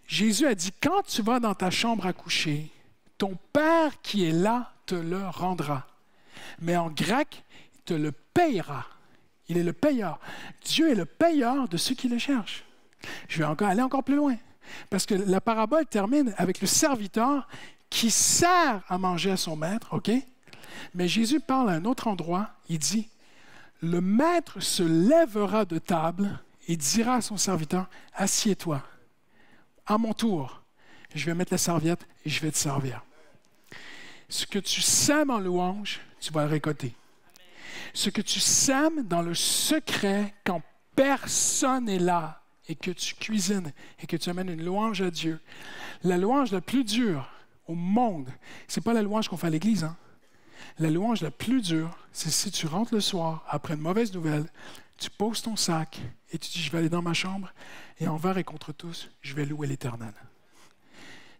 Jésus a dit, quand tu vas dans ta chambre à coucher, ton Père qui est là te le rendra. Mais en grec, il te le payera. Il est le payeur. Dieu est le payeur de ceux qui le cherchent. Je vais aller encore plus loin. Parce que la parabole termine avec le serviteur qui sert à manger à son maître, OK? Mais Jésus parle à un autre endroit. Il dit, le maître se lèvera de table et dira à son serviteur, assieds-toi. À mon tour, je vais mettre la serviette et je vais te servir. Ce que tu sèmes en louange, tu vas le récolter. Ce que tu sèmes dans le secret, quand personne n'est là, et que tu cuisines, et que tu amènes une louange à Dieu, la louange la plus dure au monde, ce n'est pas la louange qu'on fait à l'église. Hein? La louange la plus dure, c'est si tu rentres le soir, après une mauvaise nouvelle, tu poses ton sac, et tu dis, je vais aller dans ma chambre, et envers et contre tous, je vais louer l'Éternel.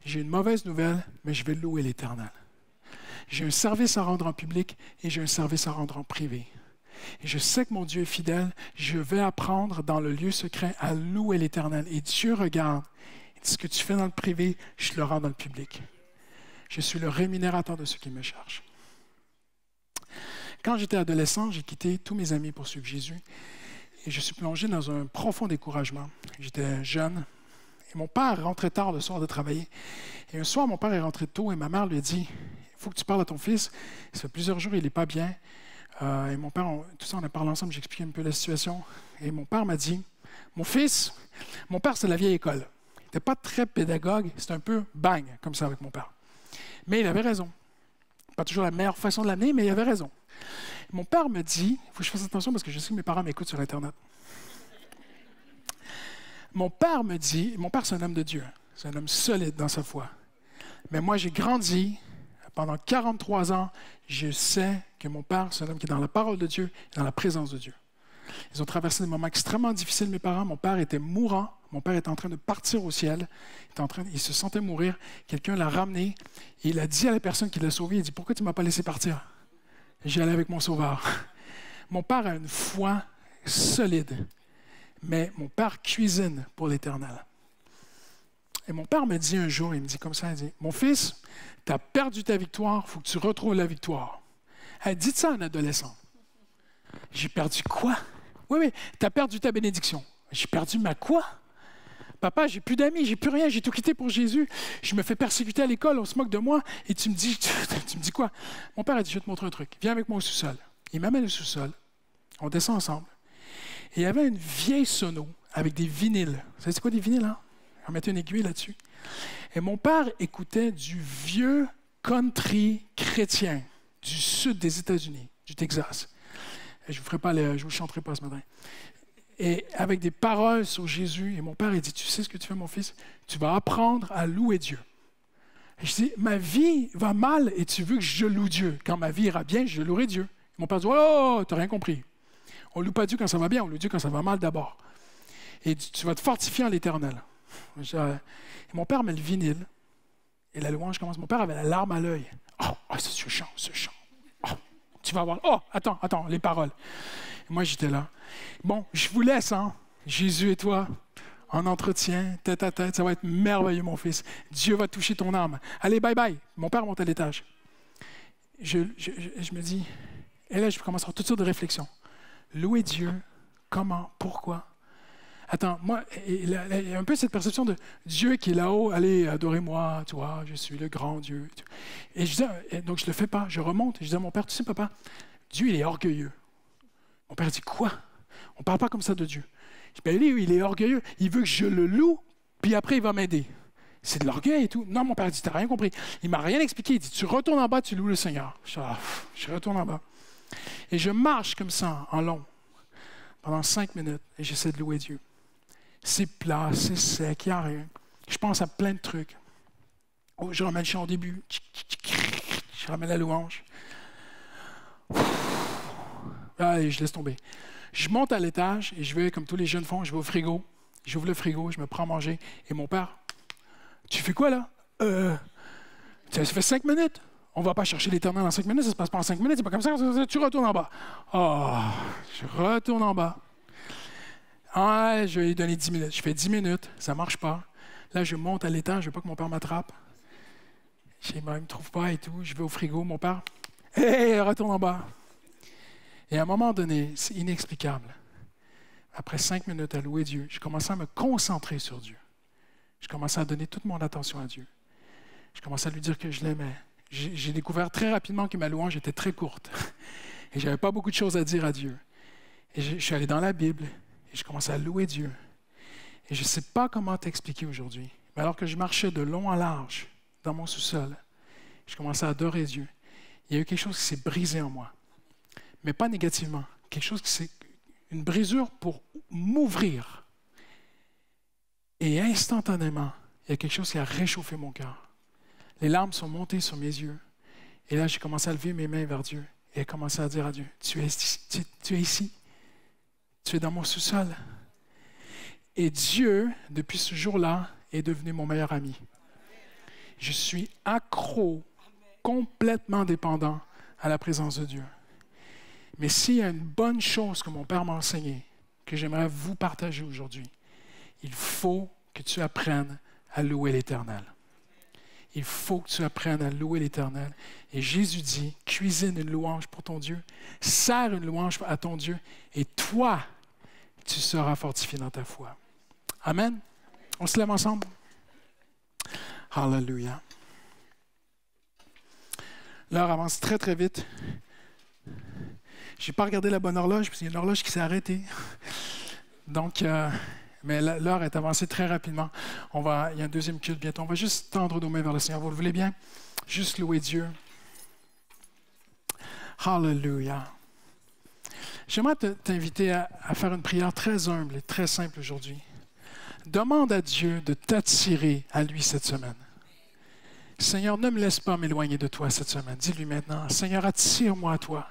J'ai une mauvaise nouvelle, mais je vais louer l'Éternel. J'ai un service à rendre en public et j'ai un service à rendre en privé. Et je sais que mon Dieu est fidèle. Je vais apprendre dans le lieu secret à louer l'Éternel. Et Dieu regarde. Il dit, ce que tu fais dans le privé, je le rends dans le public. Je suis le rémunérateur de ceux qui me cherchent. Quand j'étais adolescent, j'ai quitté tous mes amis pour suivre Jésus. Et je suis plongé dans un profond découragement. J'étais jeune. Et mon père rentrait tard le soir de travailler. Et un soir, mon père est rentré tôt et ma mère lui a dit, il faut que tu parles à ton fils. Ça fait plusieurs jours, il n'est pas bien. Et mon père, tout ça, on a parlé ensemble, j'ai expliqué un peu la situation. Et mon père m'a dit, mon fils, mon père, c'est la vieille école. Il n'était pas très pédagogue, c'était un peu bang, comme ça, avec mon père. Mais il avait raison. Pas toujours la meilleure façon de l'amener, mais il avait raison. Mon père me dit, il faut que je fasse attention parce que je sais que mes parents m'écoutent sur Internet. Mon père me dit, mon père, c'est un homme de Dieu. C'est un homme solide dans sa foi. Mais moi, j'ai grandi pendant 43 ans, je sais que mon père, c'est un homme qui est dans la parole de Dieu, dans la présence de Dieu. Ils ont traversé des moments extrêmement difficiles, mes parents. Mon père était mourant. Mon père était en train de partir au ciel. Il se sentait mourir. Quelqu'un l'a ramené et il a dit à la personne qui l'a sauvé, il dit, « Pourquoi tu ne m'as pas laissé partir? » J'y allais avec mon sauveur. Mon père a une foi solide, mais mon père cuisine pour l'Éternel. Et mon père me dit un jour, il me dit comme ça, il dit, « Mon fils, tu as perdu ta victoire, il faut que tu retrouves la victoire. » Dites ça à un adolescent. J'ai perdu quoi? Oui, tu as perdu ta bénédiction. J'ai perdu ma quoi? Papa, j'ai plus d'amis, j'ai plus rien, j'ai tout quitté pour Jésus. Je me fais persécuter à l'école, on se moque de moi. Et tu me dis quoi? Mon père a dit, je vais te montrer un truc. Viens avec moi au sous-sol. Il m'amène au sous-sol. On descend ensemble. Et il y avait une vieille sono avec des vinyles. Vous savez c'est quoi des vinyles, hein? On mettait une aiguille là-dessus. Et mon père écoutait du vieux country chrétien du sud des États-Unis, du Texas. Et je ne vous chanterai pas ce matin. Et avec des paroles sur Jésus. Et mon père, il dit, tu sais ce que tu fais, mon fils? Tu vas apprendre à louer Dieu. Et je dis, ma vie va mal et tu veux que je loue Dieu. Quand ma vie ira bien, je louerai Dieu. Et mon père dit, oh, tu n'as rien compris. On ne loue pas Dieu quand ça va bien, on loue Dieu quand ça va mal d'abord. Et tu vas te fortifier en l'Éternel. Et mon père met le vinyle. Et la louange commence. Mon père avait la larme à l'œil. Oh, c'est ce chant. Oh, tu vas voir. Oh, attends, les paroles. Et moi, j'étais là. Bon, je vous laisse, hein, Jésus et toi, en entretien, tête à tête. Ça va être merveilleux, mon fils. Dieu va toucher ton âme. Allez, bye bye. Mon père monte à l'étage. Je me dis, et là, je commence à avoir toutes sortes de réflexions. Louer Dieu, comment, pourquoi? Attends, moi, il y a un peu cette perception de Dieu qui est là-haut, allez, adorez-moi, tu vois, je suis le grand Dieu. Et je dis, donc je ne le fais pas, je remonte, et je dis à mon père, tu sais, papa, Dieu, il est orgueilleux. Mon père dit, quoi? On ne parle pas comme ça de Dieu. Je dis, ben lui, il est orgueilleux, il veut que je le loue, puis après, il va m'aider. C'est de l'orgueil et tout. Non, mon père dit, tu n'as rien compris. Il ne m'a rien expliqué, il dit, tu retournes en bas, tu loues le Seigneur. Je retourne en bas. Et je marche comme ça, en long, pendant 5 minutes, et j'essaie de louer Dieu. C'est plat, c'est sec, il n'y a rien. Je pense à plein de trucs. Oh, je remets le chant au début. Je ramène la louange. Allez, je laisse tomber. Je monte à l'étage et je vais, comme tous les jeunes font, je vais au frigo. J'ouvre le frigo, je me prends à manger. Et mon père, tu fais quoi là? Ça fait 5 minutes. On ne va pas chercher l'Éternel en 5 minutes, ça ne se passe pas en 5 minutes, c'est pas comme ça, tu retournes en bas. Oh, je retourne en bas. Ah, je vais lui donner 10 minutes. Je fais 10 minutes, ça ne marche pas. Là, je monte à l'étage, je ne veux pas que mon père m'attrape. Il ne me trouve pas et tout. Je vais au frigo, mon père, hey, retourne en bas. Et à un moment donné, c'est inexplicable. Après 5 minutes à louer Dieu, je commençais à me concentrer sur Dieu. Je commençais à donner toute mon attention à Dieu. Je commençais à lui dire que je l'aimais. J'ai découvert très rapidement que ma louange était très courte. Et je n'avais pas beaucoup de choses à dire à Dieu. Et je suis allé dans la Bible et je commençais à louer Dieu. Et je ne sais pas comment t'expliquer aujourd'hui. Mais alors que je marchais de long en large dans mon sous-sol, je commençais à adorer Dieu. Il y a eu quelque chose qui s'est brisé en moi. Mais pas négativement. Quelque chose qui s'est... Une brisure pour m'ouvrir. Et instantanément, il y a quelque chose qui a réchauffé mon cœur. Les larmes sont montées sur mes yeux. Et là, j'ai commencé à lever mes mains vers Dieu et à commencer à dire à Dieu, tu es ici. Tu es dans mon sous-sol. Et Dieu, depuis ce jour-là, est devenu mon meilleur ami. Je suis accro, complètement dépendant à la présence de Dieu. Mais s'il y a une bonne chose que mon Père m'a enseignée, que j'aimerais vous partager aujourd'hui, il faut que tu apprennes à louer l'Éternel. Il faut que tu apprennes à louer l'Éternel. Et Jésus dit, cuisine une louange pour ton Dieu, sers une louange à ton Dieu, et toi, tu seras fortifié dans ta foi. Amen. On se lève ensemble. Alléluia. L'heure avance très, très vite. Je n'ai pas regardé la bonne horloge, parce qu'il y a une horloge qui s'est arrêtée. Donc... mais l'heure est avancée très rapidement. Il y a un deuxième culte bientôt. On va juste tendre nos mains vers le Seigneur. Vous le voulez bien? Juste louer Dieu. Hallelujah. J'aimerais t'inviter à faire une prière très humble et très simple aujourd'hui. Demande à Dieu de t'attirer à lui cette semaine. Seigneur, ne me laisse pas m'éloigner de toi cette semaine. Dis-lui maintenant, Seigneur, attire-moi à toi.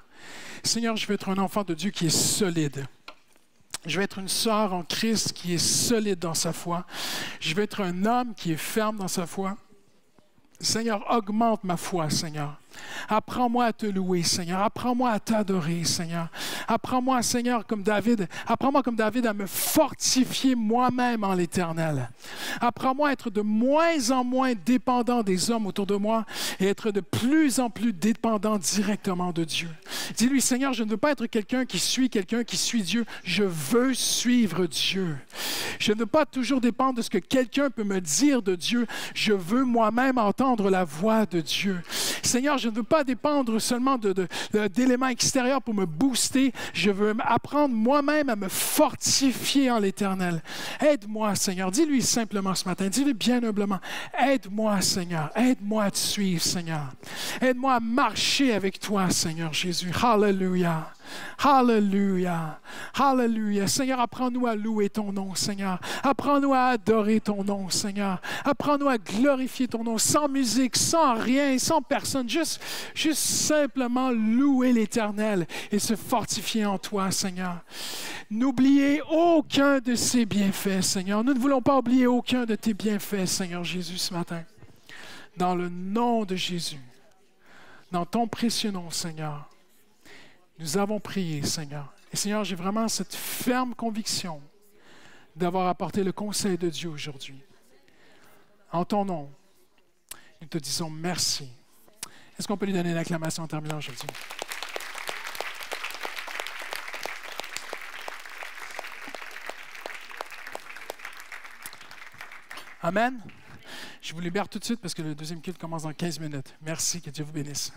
Seigneur, je veux être un enfant de Dieu qui est solide. Je veux être une sœur en Christ qui est solide dans sa foi. Je veux être un homme qui est ferme dans sa foi. Seigneur, augmente ma foi, Seigneur. Apprends-moi à te louer, Seigneur. Apprends-moi à t'adorer, Seigneur. Apprends-moi, Seigneur, apprends-moi comme David à me fortifier moi-même en l'Éternel. Apprends-moi à être de moins en moins dépendant des hommes autour de moi et être de plus en plus dépendant directement de Dieu. Dis-lui, Seigneur, je ne veux pas être quelqu'un qui suit Dieu. Je veux suivre Dieu. Je ne veux pas toujours dépendre de ce que quelqu'un peut me dire de Dieu. Je veux moi-même entendre la voix de Dieu. Seigneur, je ne veux pas dépendre seulement d'éléments extérieurs pour me booster. Je veux apprendre moi-même à me fortifier en l'Éternel. Aide-moi, Seigneur. Dis-lui simplement ce matin. Dis-lui bien humblement. Aide-moi, Seigneur. Aide-moi à te suivre, Seigneur. Aide-moi à marcher avec toi, Seigneur Jésus. Hallelujah. Hallelujah. Hallelujah. Seigneur, apprends-nous à louer ton nom, Seigneur. Apprends-nous à adorer ton nom, Seigneur. Apprends-nous à glorifier ton nom sans musique, sans rien, sans personne. Juste simplement louer l'Éternel et se fortifier en toi, Seigneur. N'oubliez aucun de ses bienfaits, Seigneur. Nous ne voulons pas oublier aucun de tes bienfaits, Seigneur Jésus, ce matin. Dans le nom de Jésus, dans ton précieux nom, Seigneur, nous avons prié, Seigneur. Et Seigneur, j'ai vraiment cette ferme conviction d'avoir apporté le conseil de Dieu aujourd'hui. En ton nom, nous te disons merci. Est-ce qu'on peut lui donner une acclamation en terminant aujourd'hui? Amen. Je vous libère tout de suite parce que le deuxième culte commence dans 15 minutes. Merci, que Dieu vous bénisse.